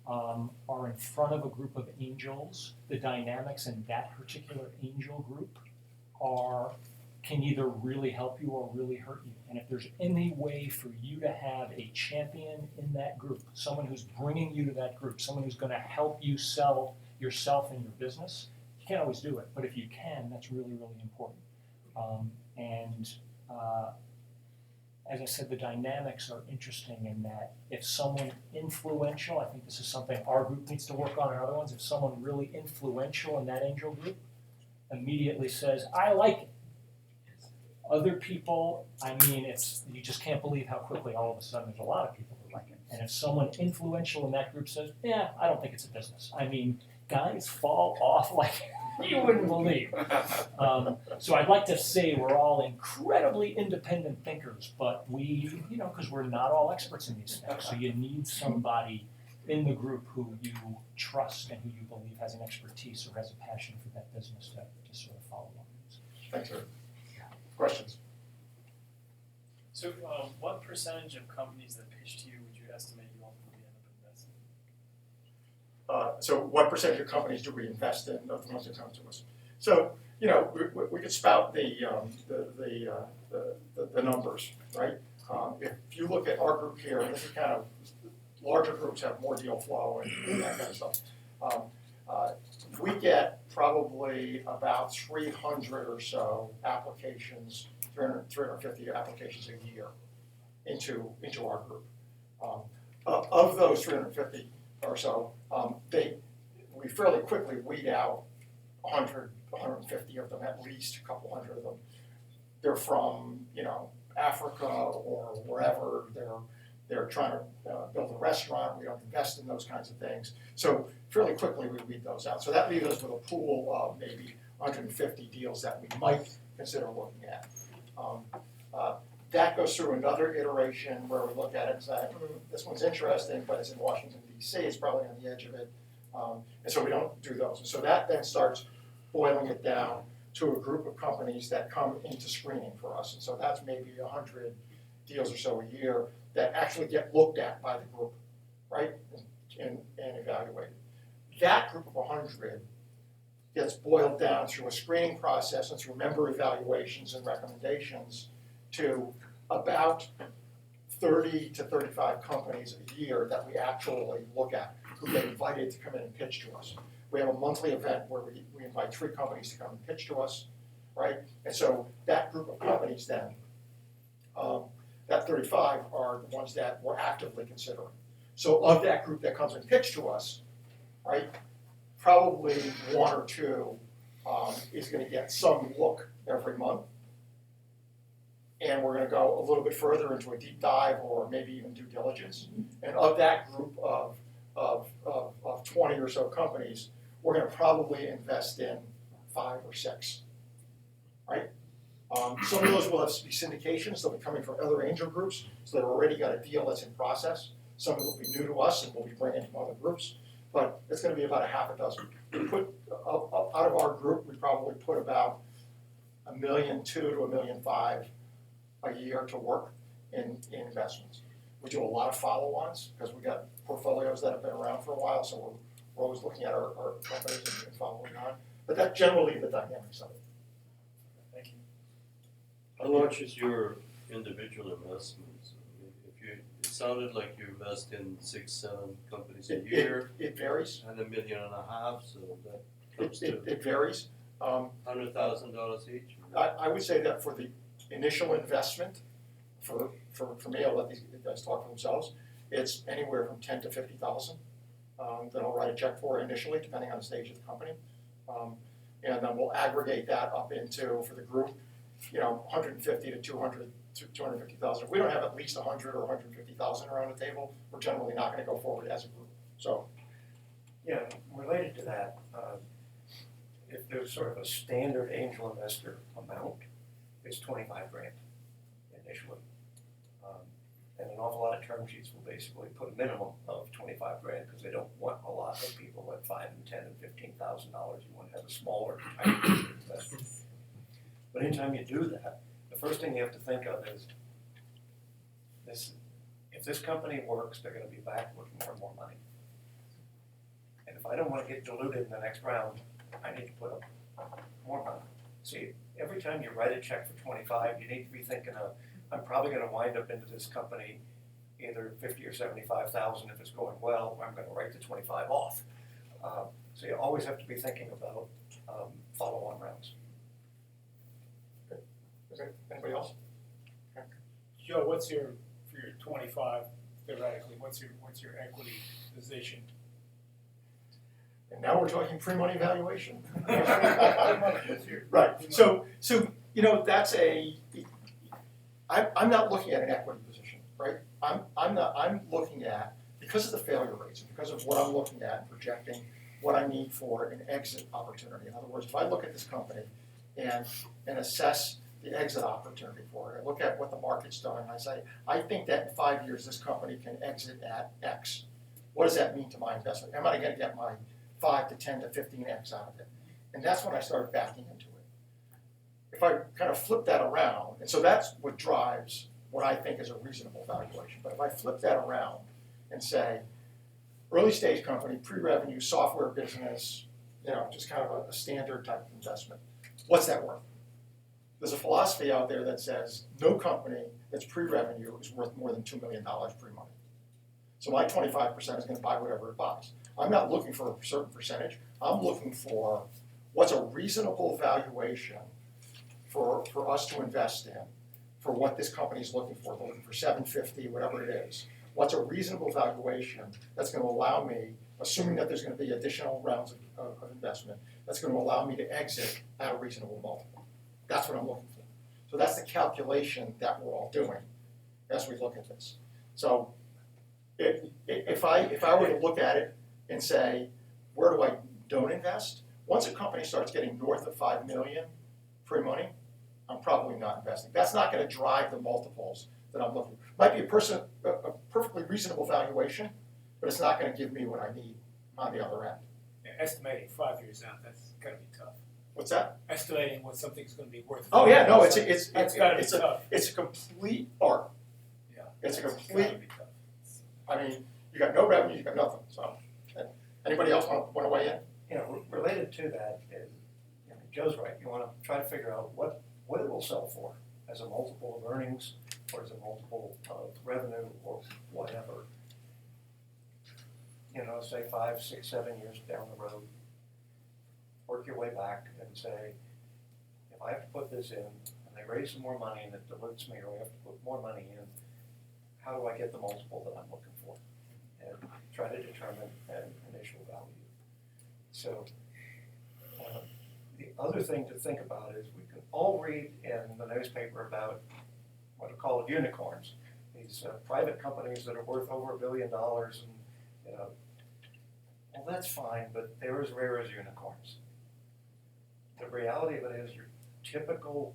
are in front of a group of angels, the dynamics in that particular angel group can either really help you or really hurt you. And if there's any way for you to have a champion in that group, someone who's bringing you to that group, someone who's going to help you sell yourself and your business, you can't always do it. But if you can, that's really, really important. as I said, the dynamics are interesting in that if someone influential, I think this is something our group needs to work on and other ones, if someone really influential in that angel group immediately says, I like it. Other people, I mean, you just can't believe how quickly all of a sudden there's a lot of people who like it. And if someone influential in that group says, yeah, I don't think it's a business. I mean, guys fall off like you wouldn't believe. So I'd like to say we're all incredibly independent thinkers, but we, because we're not all experts in these things. So you need somebody in the group who you trust and who you believe has an expertise or has a passion for that business to sort of follow along. Thanks, sir. Questions? So, what percentage of companies that pitch to you would you estimate you ultimately end up investing? So what percentage of companies do we invest in of the ones that come to us? So, we could spout the numbers, right? If you look at our group here, and this is kind of, larger groups have more deal flow and that kind of stuff. We get probably about 300 or so applications, 350 applications a year into our group. Of those 350 or so, we fairly quickly weed out 100, 150 of them, at least a couple hundred of them. They're from, Africa or wherever. They're trying to build a restaurant. We don't invest in those kinds of things. So fairly quickly we weed those out. So that leaves us with a pool of maybe 150 deals that we might consider looking at. That goes through another iteration where we look at it and say, this one's interesting, but it's in Washington, D.C., it's probably on the edge of it. And so we don't do those. And so that then starts boiling it down to a group of companies that come into screening for us. And so that's maybe 100 deals or so a year that actually get looked at by the group, right, and evaluated. That group of 100 gets boiled down through a screening process and through member evaluations and recommendations to about 30 to 35 companies a year that we actually look at, who get invited to come in and pitch to us. We have a monthly event where we invite 3 companies to come and pitch to us, right? And so that group of companies then, that 35 are the ones that we're actively considering. So of that group that comes and pitch to us, right, probably 1 or 2 is going to get some look every month. And we're going to go a little bit further into a deep dive or maybe even due diligence. And of that group of 20 or so companies, we're going to probably invest in 5 or 6, right? Some of those will have to be syndications. They'll be coming from other angel groups, so they've already got a deal that's in process. Some of it will be new to us and we'll be bringing from other groups. But it's going to be about a half a dozen. We put, out of our group, we probably put about $1.2 million to $1.5 million a year to work in investments. We do a lot of follow-ons because we got portfolios that have been around for a while, so we're always looking at our companies and following on. But that's generally the dynamics of it. Thank you. How large is your individual investments? It sounded like you invest in 6, 7 companies a year. It varies. And $1.5 million, so that comes to It varies. $100,000 each. I would say that for the initial investment, for me, I'll let these guys talk for themselves, it's anywhere from $10,000 to $50,000 that I'll write a check for initially, depending on the stage of the company. And then we'll aggregate that up into, for the group, 150 to 200 to 250,000. If we don't have at least 100 or 150,000 around the table, we're generally not going to go forward as a group. So, Yeah, related to that, if there's sort of a standard angel investor amount, it's 25 grand initially. And an awful lot of term sheets will basically put a minimum of 25 grand because they don't want a lot of people at $5,000 and $10,000 and $15,000. You want to have a smaller type of investor. But anytime you do that, the first thing you have to think of is this: if this company works, they're going to be back with more and more money. And if I don't want to get diluted in the next round, I need to put up more money. See, every time you write a check for 25, you need to be thinking of, I'm probably going to wind up into this company either 50 or 75,000 if it's going well, or I'm going to write the 25 off. So you always have to be thinking about follow-on rounds. okay. Anybody else? Okay. Joe, what's your, for your 25 theoretically, what's your equity position? And now we're talking pre-money valuation. What's your- Right, so, you know, that's I'm not looking at an equity position, right? I'm looking at, because of the failure rates, and because of what I'm looking at and projecting what I need for an exit opportunity. In other words, if I look at this company and assess the exit opportunity for it, I look at what the market's done, and I say, I think that in 5 years, this company can exit at X. What does that mean to my investment? Am I gonna get my 5 to 10 to 15X out of it? And that's when I start backing into it. If I kind of flip that around, and so that's what drives what I think is a reasonable valuation. But if I flip that around and say, early stage company, pre-revenue, software business, you know, just kind of a standard type of investment, what's that worth? There's a philosophy out there that says no company that's pre-revenue is worth more than $2 million pre-money. So my 25% is going to buy whatever it buys. I'm not looking for a certain percentage. I'm looking for what's a reasonable valuation for us to invest in, for what this company is looking for. They're looking for $750, whatever it is. What's a reasonable valuation that's going to allow me, assuming that there's going to be additional rounds of investment, that's going to allow me to exit at a reasonable multiple. That's what I'm looking for. So that's the calculation that we're all doing as we look at this. So if I were to look at it and say, where do I don't invest? Once a company starts getting north of 5 million pre-money, I'm probably not investing. That's not going to drive the multiples that I'm looking for. Might be a perfectly reasonable valuation, but it's not going to give me what I need on the other end. Yeah, estimating 5 years out, that's gotta be tough. What's that? Estimating what something's gonna be worth. Oh yeah, no, it's gotta be tough. it's a complete art. Yeah, It's a that's complete. gotta be tough. I mean, you got no revenue, you got nothing. So, anybody else want to weigh in? You know, related to that is, you know, Joe's right, you wanna try to figure out what it will sell for, as a multiple of earnings, or as a multiple of revenue, or whatever. You know, say 5, 6, 7 years down the road, work your way back and say, if I have to put this in, and they raise some more money and it dilutes me, or we have to put more money in, how do I get the multiple that I'm looking for? And try to determine an initial value. So, the other thing to think about is we can all read in the newspaper about what are called unicorns. These private companies that are worth over $1 billion, and you know, well, that's fine, but they're as rare as unicorns. The reality of it is your typical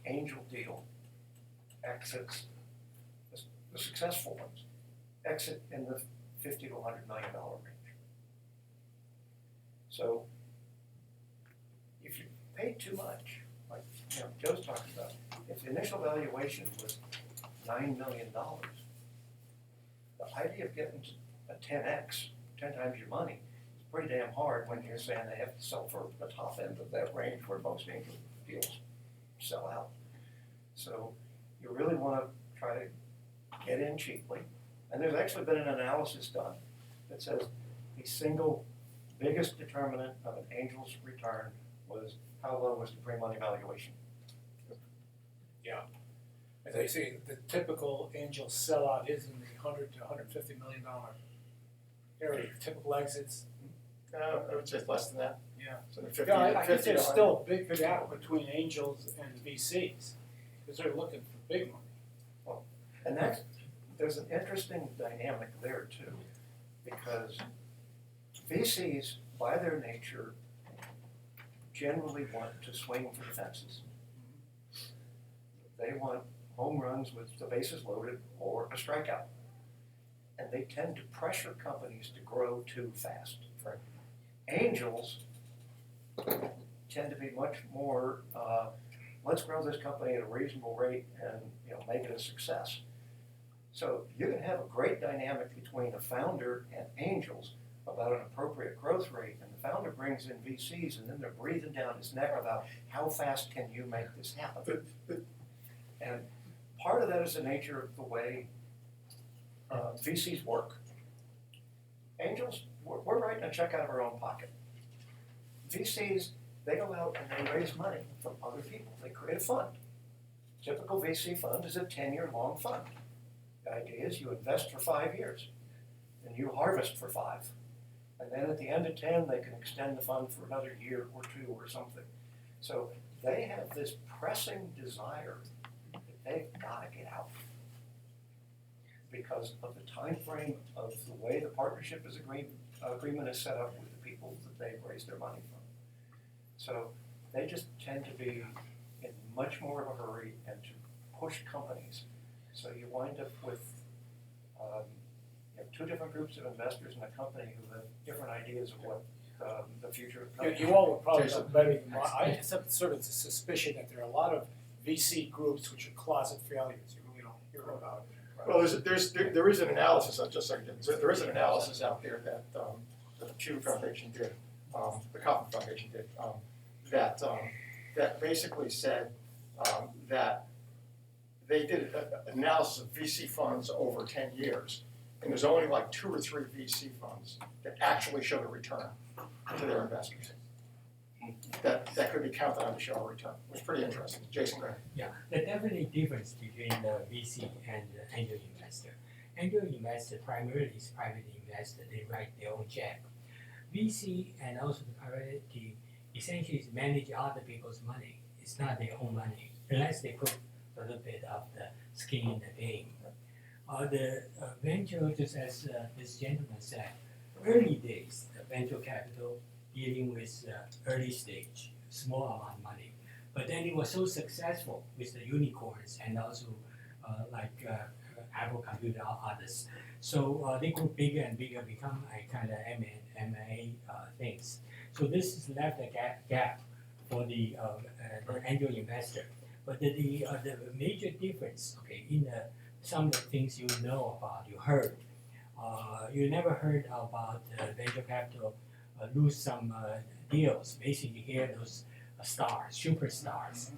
angel deal exits, the successful ones, exit in the $50 to $100 million range. So if you pay too much, like you know, Joe's talking about, if the initial valuation was $9 million, the idea of getting a 10x, 10 times your money, is pretty damn hard when you're saying they have to sell for the top end of that range where most angel deals sell out. So you really want to try to get in cheaply. And there's actually been an analysis done that says the single biggest determinant of an angel's return was how low was the pre-money valuation. Yeah. As I say, the typical angel sellout is in the $100 to $150 million area. Typical exits. I would say less than that. Yeah. So the 50, Yeah, I 50 guess there's to still a big gap between angels and VCs, because they're looking for big money. And there's an interesting dynamic there too, because VCs, by their nature, generally want to swing for the fences. They want home runs with the bases loaded or a strikeout. And they tend to pressure companies to grow too fast. Right. Angels tend to be much more, let's grow this company at a reasonable rate and make it a success. So you can have a great dynamic between a founder and angels about an appropriate growth rate, and the founder brings in VCs, and then they're breathing down his neck about how fast can you make this happen. And part of that is the nature of the way VCs work. Angels, we're writing a check out of our own pocket. VCs, they go out and they raise money from other people. They create a fund. Typical VC fund is a 10-year long fund. The idea is you invest for 5 years, and you harvest for 5. And then at the end of 10, they can extend the fund for another year or 2 or something. So they have this pressing desire that they've got to get out because of the time frame of the way the partnership agreement is set up with the people that they've raised their money from. So they just tend to be in much more of a hurry and to push companies. So you wind up with you have 2 different groups of investors in a company who have different ideas of what the future of the company. You all would probably know better than mine. I just have sort of the suspicion that there are a lot of VC groups which are closet failures. You really don't hear about it. Well, there is an analysis, there is an analysis out there that the Pew Foundation did, the Kauffman Foundation did, that basically said that they did an analysis of VC funds over 10 years, and there's only like 2 or 3 VC funds that actually showed a return to their investors. That could be counted on to show a return. It was pretty interesting. Jason, go ahead. Yeah, there's definitely difference between the VC and the angel investor. Angel investor primarily is private investor, they write their own check. VC and also the private equity essentially is manage other people's money. It's not their own money, unless they put a little bit of the skin in the game. The venture, just as this gentleman said, early days, the venture capital dealing with early stage, small amount of money. But then it was so successful with the unicorns and also Apple Computer or others. So they grew bigger and bigger, become a kind of M&A things. So this has left a gap for the angel investor. But the major difference, okay, in some of the things you know about, you heard. You never heard about venture capital lose some deals. Basically, here those stars, superstars.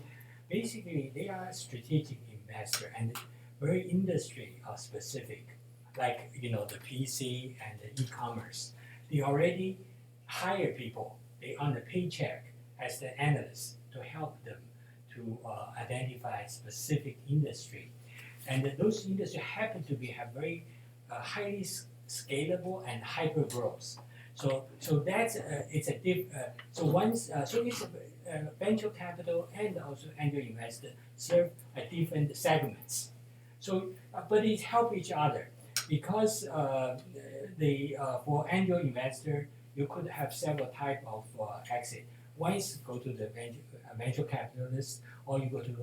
Basically, they are strategic investor and very industry specific, like the PC and the e-commerce. They already hire people. They on the paycheck as the analysts to help them to identify specific industry, and those industries happen to have very highly scalable and hyper growth. So that's it's a so once so it's venture capital and also angel investor serve a different segments. So but it help each other because for angel investor you could have several type of exit. Once go to the venture capitalist or you go to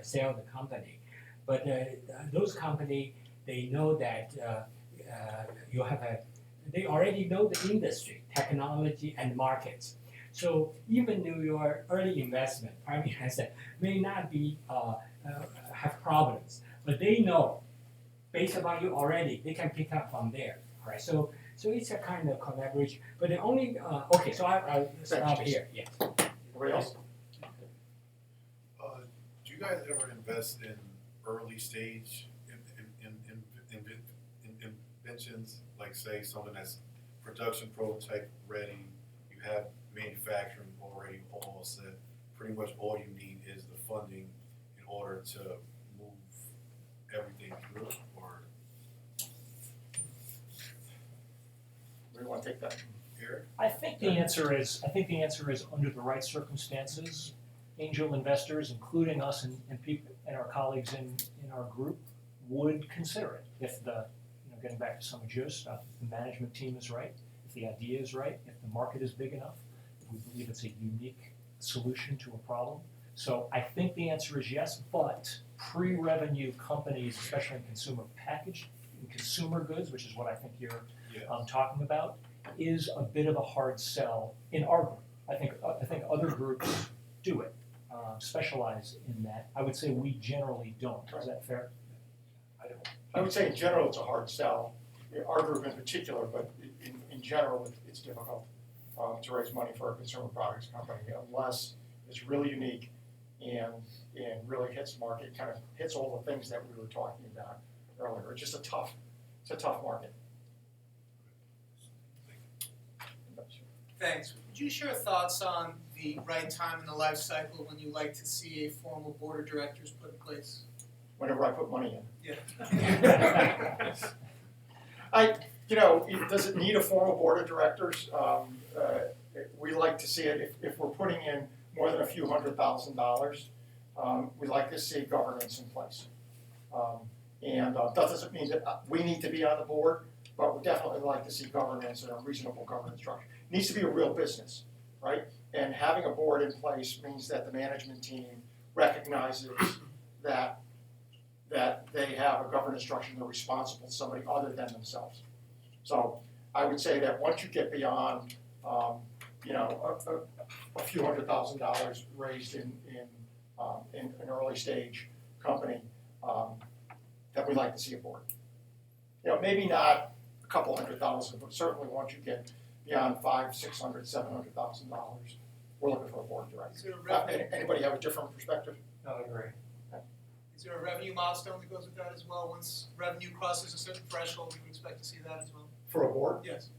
sell the company, but those company they know that you have they already know the industry, technology, and markets. So even though your early investment, private investor, may not be have problems, but they know, based upon you already, they can pick up from there. All right. So it's a kind of collaboration. But the only okay. So I'll stop here. Yeah. Anybody else? Do you guys ever invest in early stage inventions, like say something that's production prototype ready, you have manufacturing already all set, pretty much all you need is the funding in order to move everything through, or? We want to take that here. I think the answer is under the right circumstances, angel investors, including us and people and our colleagues in our group, would consider it if the getting back to some of Joe's stuff, if the management team is right, if the idea is right, if the market is big enough, if we believe it's a unique solution to a problem. So I think the answer is yes, but pre-revenue companies, especially in consumer packaged, in consumer goods, which is what I think you're talking about, is a bit of a hard sell in our group. I think other groups do it, specialize in that. I would say we generally don't. Is that fair? I don't. I would say in general it's a hard sell, our group in particular, but in general it's difficult to raise money for a consumer products company unless it's really unique and really hits the market, kind of hits all the things that we were talking about earlier. It's just a tough market. Thanks. Would you share thoughts on the right time in the life cycle when you like to see a formal board of directors put in place? Whenever I put money in. Yeah. Does it need a formal board of directors? We like to see it, if we're putting in more than a few $100,000, we like to see governance in place. That doesn't mean that we need to be on the board, but we definitely like to see governance and a reasonable governance structure. It needs to be a real business, right? And having a board in place means that the management team recognizes that they have a governance structure and they're responsible to somebody other than themselves. So I would say that once you get beyond, a few $100,000 raised in an early stage company, that we'd like to see a board. Maybe not a couple $100,000, but certainly once you get beyond $500,000, $600,000, $700,000, we're looking for a board of directors. Is there a revenue, Anybody have a different perspective? No, I agree. is there a revenue milestone that goes with that as well? Once revenue crosses a certain threshold, we would expect to see that as well? For a board? Yes.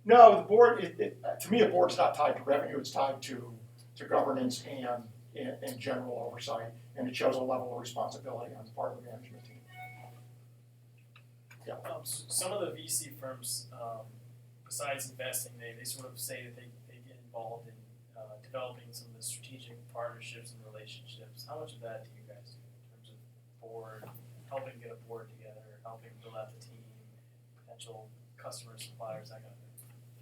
No, the board, to me, a board's not tied to revenue, it's tied to governance and general oversight, and it shows a level of responsibility on the part of the management team. Yeah. Some of the VC firms, besides investing, they sort of say that they get involved in developing some of the strategic partnerships and relationships. How much of that do you guys do in terms of board, helping get a board together, helping build out the team, potential customers, suppliers, that kind of thing?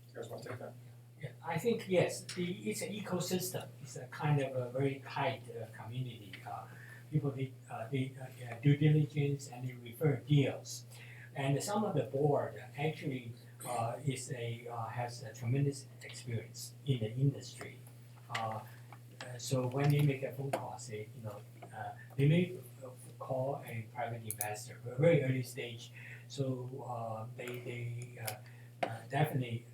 You guys want to take that? Yeah, I think yes. It's an ecosystem. It's a kind of a very tight community. People due diligence and they refer deals, and some of the board actually has a tremendous experience in the industry. So when they make a phone call, they may call a private investor, a very early stage. So they definitely